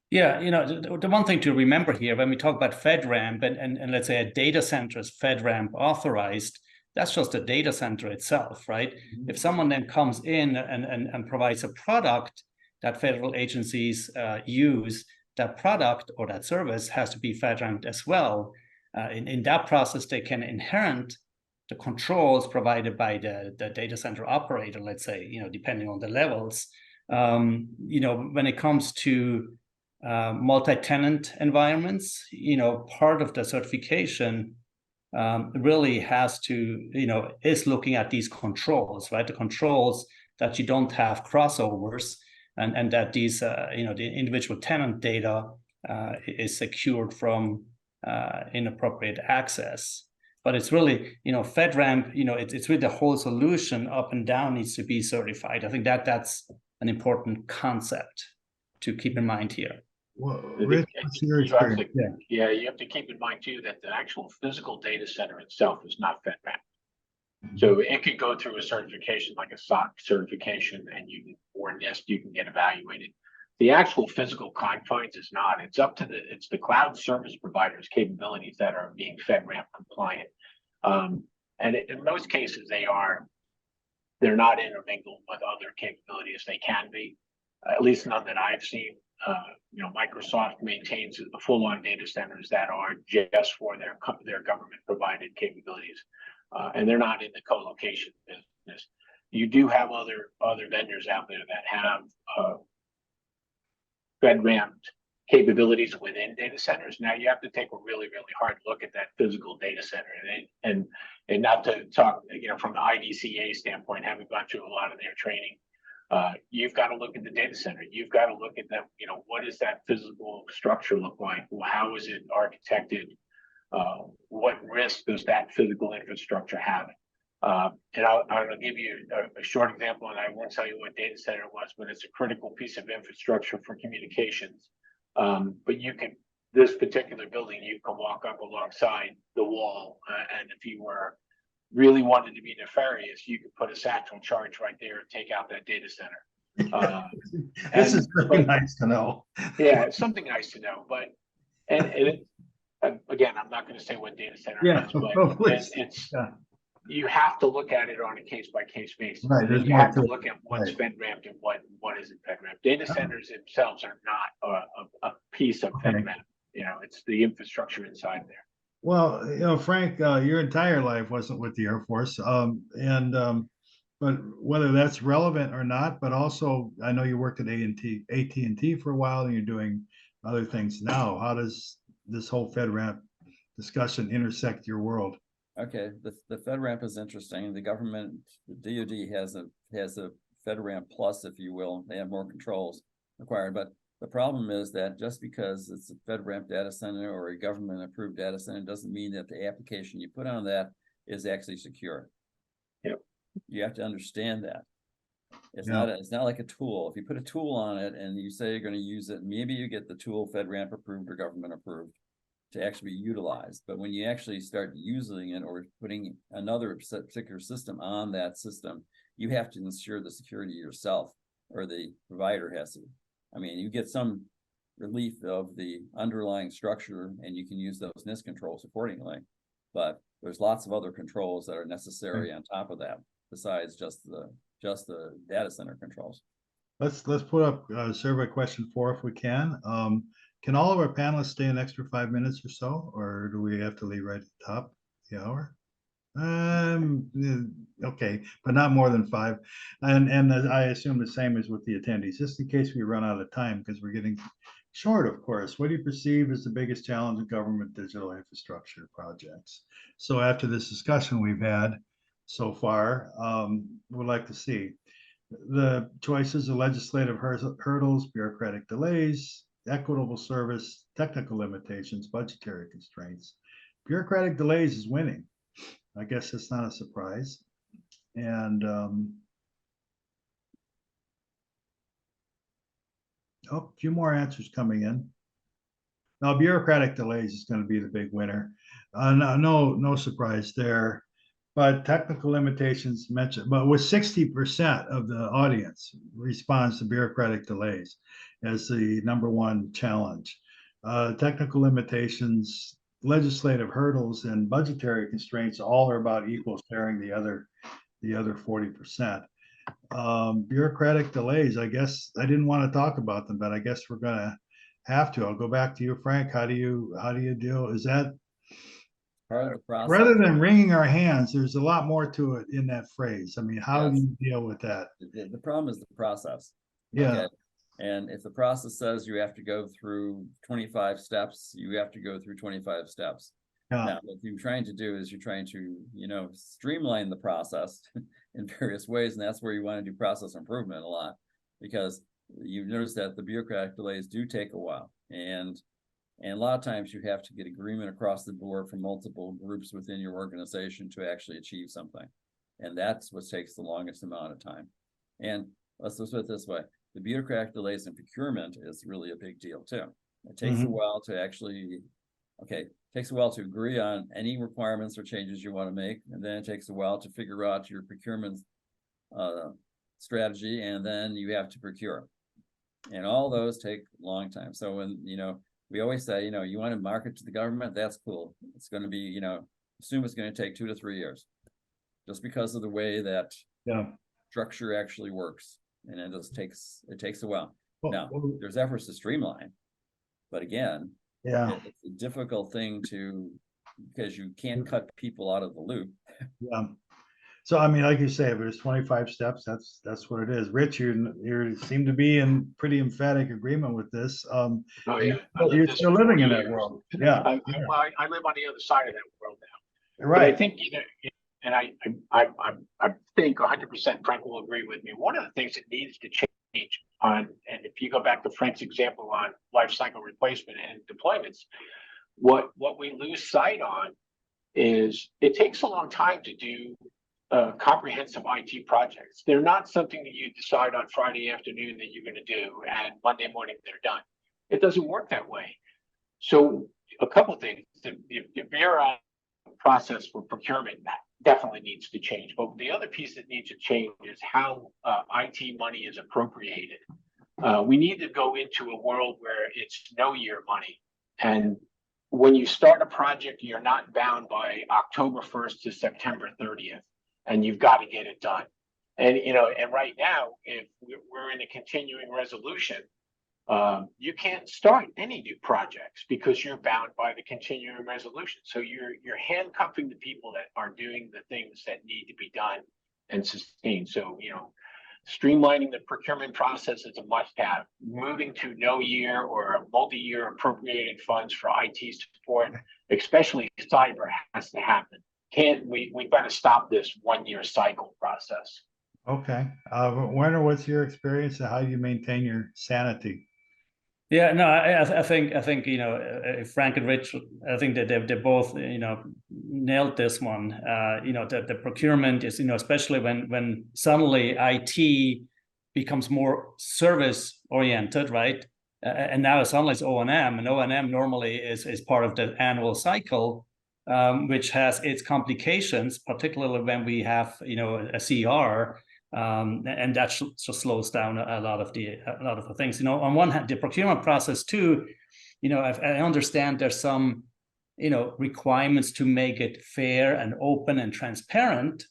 Yeah, the one thing to remember here when we talk about FedRAMP and let's say a data center is FedRAMP authorized, that's just a data center itself, right? If someone then comes in and provides a product that federal agencies use, that product or that service has to be FedRAMP as well. In that process, they can inherit the controls provided by the data center operator, let's say, depending on the levels. When it comes to multi-tenant environments, part of the certification really has to, is looking at these controls, right? The controls that you don't have crossovers and that these, the individual tenant data is secured from inappropriate access. But it's really, FedRAMP, it's really the whole solution up and down needs to be certified. I think that's an important concept to keep in mind here.
Well, Rich, what's your experience?
Yeah, you have to keep in mind too that the actual physical data center itself is not FedRAMP. So it could go through a certification like a SOC certification, and or NIST, you can get evaluated. The actual physical confines is not. It's up to it's the cloud service providers' capabilities that are being FedRAMP compliant. And in most cases, they're not intermingled with other capabilities. They can be, at least none that I've seen. Microsoft maintains the full-on data centers that are just for their government-provided capabilities, and they're not in the co-location business. You do have other vendors out there that have FedRAMP capabilities within data centers. Now you have to take a really, really hard look at that physical data center, and not to talk, from the IDCA standpoint, having gone through a lot of their training. You've got to look at the data center. You've got to look at them. What does that physical structure look like? How is it architected? What risk does that physical infrastructure have? And I'll give you a short example, and I won't tell you what data center it was, but it's a critical piece of infrastructure for communications. But this particular building, you can walk up alongside the wall, and if you really wanted to be nefarious, you could put a satchel charge right there and take out that data center.
This is really nice to know.
Yeah, it's something nice to know. But again, I'm not going to say what data center it is, but you have to look at it on a case by case basis.
Right,
you have to look at what's FedRAMP and what isn't FedRAMP. Data centers themselves are not a piece of FedRAMP. It's the infrastructure inside there.
Well, Frank, your entire life wasn't with the Air Force, but whether that's relevant or not, but also I know you worked at AT&T for a while, and you're doing other things now. How does this whole FedRAMP discussion intersect your world?
Okay, the FedRAMP is interesting. The government, the DoD has a FedRAMP plus, if you will. They have more controls required, but the problem is that just because it's a FedRAMP data center or a government approved data center doesn't mean that the application you put on that is actually secure.
Yep.
You have to understand that. It's not like a tool. If you put a tool on it and you say you're going to use it, maybe you get the tool FedRAMP approved or government approved to actually be utilized. But when you actually start using it or putting another particular system on that system, you have to ensure the security yourself, or the provider has to. I mean, you get some relief of the underlying structure and you can use those NIST controls accordingly, but there's lots of other controls that are necessary on top of that, besides just the data center controls.
Let's put up survey question 4 if we can. Can all of our panelists stay an extra 5 minutes or so, or do we have to leave right at the top of the hour? Okay, but not more than 5. And I assume the same is with the attendees, just in case we run out of time, because we're getting short, of course. What do you perceive as the biggest challenge in government digital infrastructure projects? So after this discussion we've had so far, we'd like to see the choices of legislative hurdles, bureaucratic delays, equitable service, technical limitations, budgetary constraints. Bureaucratic delays is winning. I guess it's not a surprise. And a few more answers coming in. Now, bureaucratic delays is going to be the big winner. No surprise there. But technical limitations mentioned, but with 60% of the audience responds to bureaucratic delays as the number one challenge. Technical limitations, legislative hurdles, and budgetary constraints all are about equal sharing the other 40%. Bureaucratic delays, I guess I didn't want to talk about them, but I guess we're gonna have to. I'll go back to you, Frank. How do you deal? Is that
Part of the process.
rather than wringing our hands, there's a lot more to it in that phrase. I mean, how do
Yes.
you deal with that?
The problem is the process.
Yeah.
Okay. And if the process says you have to go through 25 steps, you have to go through 25 steps.
Yeah.
Now, what you're trying to do is you're trying to, streamline the process in various ways, and that's where you want to do process improvement a lot, because you've noticed that the bureaucratic delays do take a while, and a lot of times you have to get agreement across the board from multiple groups within your organization to actually achieve something, and that's what takes the longest amount of time. And let's put it this way: the bureaucratic delays in procurement is really a big deal too. It takes a while to actually, takes a while to agree on any requirements or changes you want to make, and then it takes a while to figure out your procurement strategy, and then you have to procure, and all those take a long time. So when we always say, you want to market to the government, that's cool. It's going to be, assume it's going to take 2 to 3 years, just because of the way that structure actually works, and it takes a while. Now, there's efforts to streamline, but again, it's a difficult thing because you can't cut people out of the loop.
Yeah. So I mean, like you say, if there's 25 steps, that's what it is. Rich, you seem to be in pretty emphatic agreement with this.
Oh yeah,
you're still living in that world. Yeah.
I live on the other side of that world now.
Right.
But I think and I think 100% Frank will agree with me. One of the things that needs to change and if you go back to Frank's example on life cycle replacement and deployments, what we lose sight on is it takes a long time to do comprehensive IT projects. They're not something that you decide on Friday afternoon that you're going to do, and Monday morning they're done. It doesn't work that way. So a couple of things: the bureaucratic process for procurement definitely needs to change. But the other piece that needs to change is how IT money is appropriated. We need to go into a world where it's no year money, and when you start a project, you're not bound by October 1st to September 30th. And you've got to get it done. And and right now, if we're in a continuing resolution, you can't start any new projects because you're bound by the continuing resolution. So you're handcuffing the people that are doing the things that need to be done and sustained. So streamlining the procurement process is a must-have. Moving to no year or a multi-year appropriated funds for IT support, especially cyber, has to happen. We've got to stop this 1 year cycle process.
Okay. Werner, what's your experience and how do you maintain your sanity?
Yeah, no, I think Frank and Rich, I think that they both nailed this one. The procurement is especially when suddenly IT becomes more service oriented, right? And now suddenly it's O&M, and O&M normally is part of the annual cycle. Which has its complications, particularly when we have a CR, and that just slows down a lot of the things. On one hand, the procurement process too. I understand there's some requirements to make it fair and open and transparent,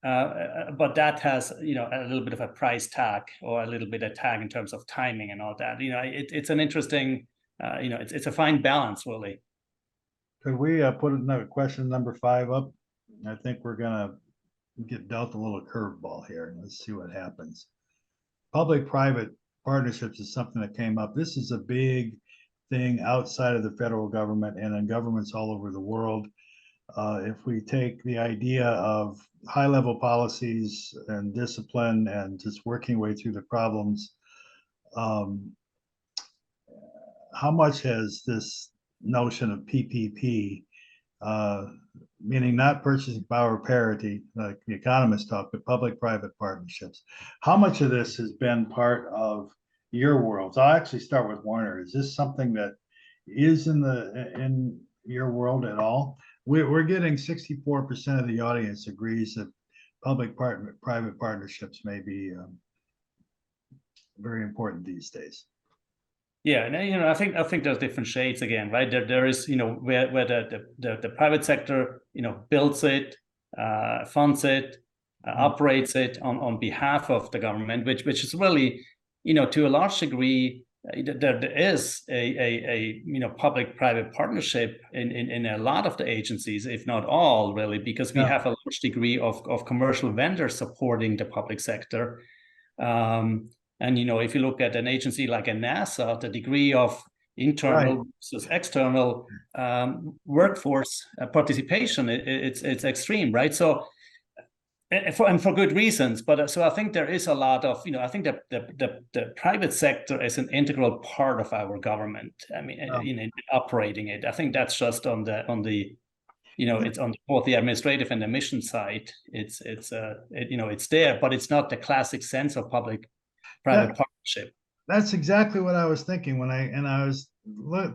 but that has a little bit of a price tag or a little bit of tag in terms of timing and all that. It's an interesting, it's a fine balance, really.
Could we put another question number 5 up? I think we're gonna get dealt a little curveball here. Let's see what happens. Public-private partnerships is something that came up. This is a big thing outside of the federal government and in governments all over the world. If we take the idea of high-level policies and discipline and just working way through the problems, how much has this notion of PPP, meaning not purchasing power parity, like the economists talk, but public-private partnerships. How much of this has been part of your world? So I'll actually start with Warner. Is this something that is in your world at all? We're getting 64% of the audience agrees that private partnerships may be very important these days.
Yeah, and I think there's different shades again, right? There is where the private sector builds it, funds it, operates it on behalf of the government, which is really to a large degree there is a public-private partnership in a lot of the agencies, if not all, really, because we have a large degree of commercial vendors supporting the public sector. And if you look at an agency like a NASA, the degree of internal versus external workforce participation, it's extreme, right? So, and for good reasons. But so I think there is a lot of I think that the private sector is an integral part of our government. I mean, operating it. I think that's just on the it's on both the administrative and the mission side. It's there, but it's not the classic sense of public-private partnership.
That's exactly what I was thinking when I was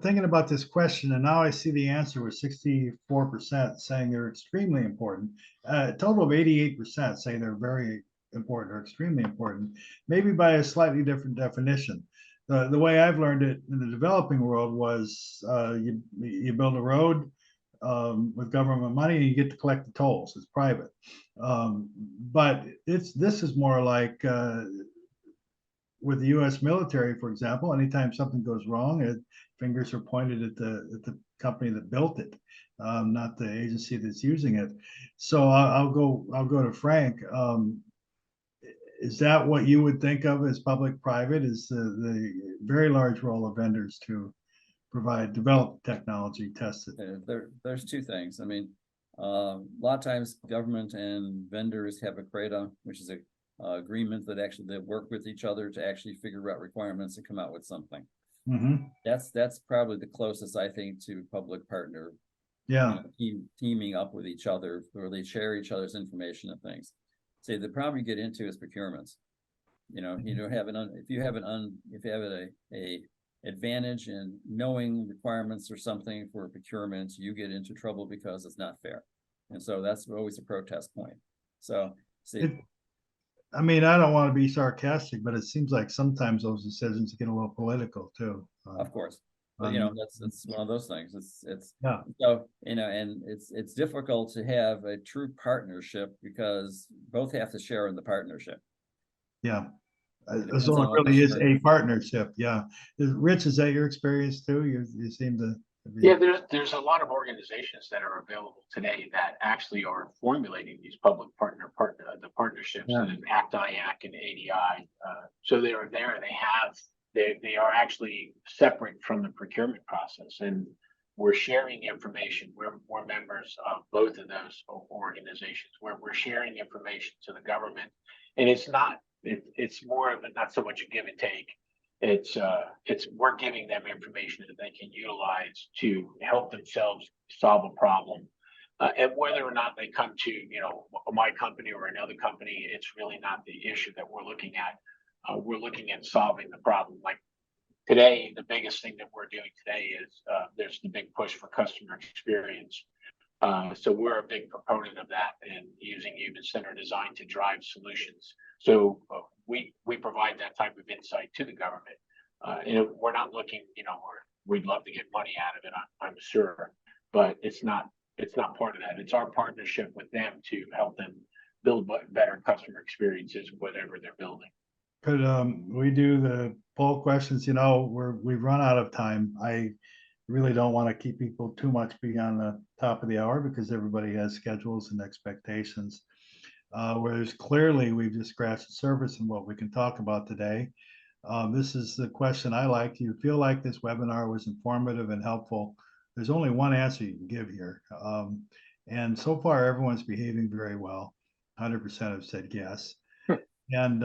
thinking about this question, and now I see the answer with 64% saying they're extremely important. A total of 88% say they're very important or extremely important, maybe by a slightly different definition. The way I've learned it in the developing world was you build a road with government money and you get to collect the tolls. It's private, but this is more like with the U.S. military, for example. Anytime something goes wrong, fingers are pointed at the company that built it, not the agency that's using it. So I'll go to Frank. Is that what you would think of as public-private? Is the very large role of vendors to develop technology, test it?
There's two things. I mean, a lot of times government and vendors have a CRADA, which is a agreement that actually work with each other to actually figure out requirements and come out with something.
Mm-hmm.
That's probably the closest, I think, to public partner.
Yeah.
Teaming up with each other, where they share each other's information and things. See, the problem you get into is procurements. You don't have if you have a advantage in knowing requirements or something for procurement, you get into trouble because it's not fair. And so that's always a protest point. So
I mean, I don't want to be sarcastic, but it seems like sometimes those decisions get a little political too.
Of course, but that's one of those things. It's
yeah.
So and it's difficult to have a true partnership because both have to share in the partnership.
Yeah, so it really is a partnership. Yeah, Rich, is that your experience too? You seem to.
Yeah, there's a lot of organizations that are available today that actually are formulating these public the partnerships, and ACT-IAC and ADI. So they are there. They are actually separate from the procurement process, and we're sharing information. We're members of both of those organizations where we're sharing information to the government, and it's more of not so much a give and take. It's we're giving them information that they can utilize to help themselves solve a problem, and whether or not they come to my company or another company, it's really not the issue that we're looking at. We're looking at solving the problem. Like today, the biggest thing that we're doing today is there's the big push for customer experience. So we're a big proponent of that and using human-centered design to drive solutions. So we provide that type of insight to the government. And we're not looking, we'd love to get money out of it, I'm sure, but it's not part of that. It's our partnership with them to help them build better customer experiences, whatever they're building.
Could we do the poll questions? We've run out of time. I really don't want to keep people too much beyond the top of the hour because everybody has schedules and expectations. Whereas clearly we've just scratched the surface in what we can talk about today. This is the question I like. Do you feel like this webinar was informative and helpful? There's only one answer you can give here. And so far, everyone's behaving very well. 100% have said yes. And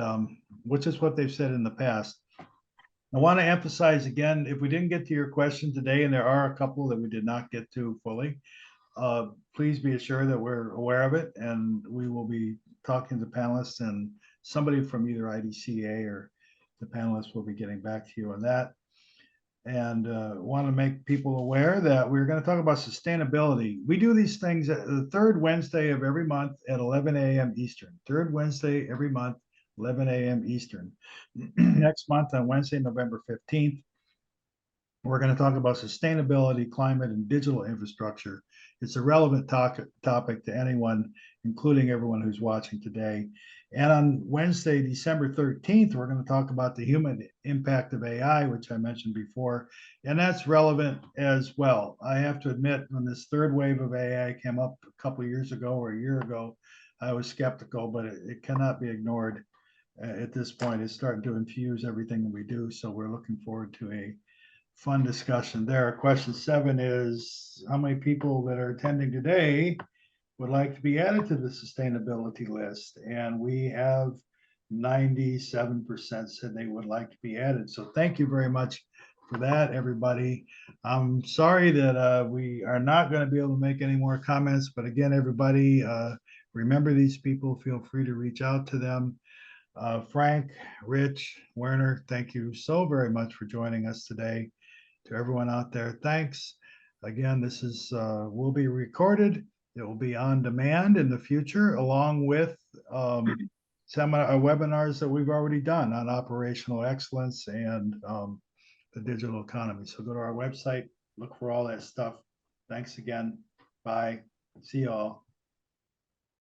which is what they've said in the past. I want to emphasize again, if we didn't get to your question today, and there are a couple that we did not get to fully, please be assured that we're aware of it, and we will be talking to the panelists, and somebody from either IDCA or the panelists will be getting back to you on that. and want to make people aware that we're going to talk about sustainability. We do these things at the third Wednesday of every month at 11 a.m. Eastern. Third Wednesday every month, 11 a.m. Eastern. Next month on Wednesday, November 15th, we're going to talk about sustainability, climate, and digital infrastructure. It's a relevant topic to anyone, including everyone who's watching today. And on Wednesday, December 13th, we're going to talk about the human impact of AI, which I mentioned before, and that's relevant as well. I have to admit, when this third wave of AI came up a couple of years ago or a year ago, I was skeptical, but it cannot be ignored. At this point, it's starting to infuse everything that we do, so we're looking forward to a fun discussion there. Question 7 is, how many people that are attending today would like to be added to the sustainability list? And we have 97% said they would like to be added. So thank you very much for that, everybody. I'm sorry that we are not going to be able to make any more comments, but again, everybody, remember these people, feel free to reach out to them. Frank, Rich, Werner, thank you so very much for joining us today. To everyone out there, thanks. Again, this is will be recorded. It will be on demand in the future, along with webinars that we've already done on operational excellence and the digital economy. So go to our website, look for all that stuff. Thanks again. Bye. See you all.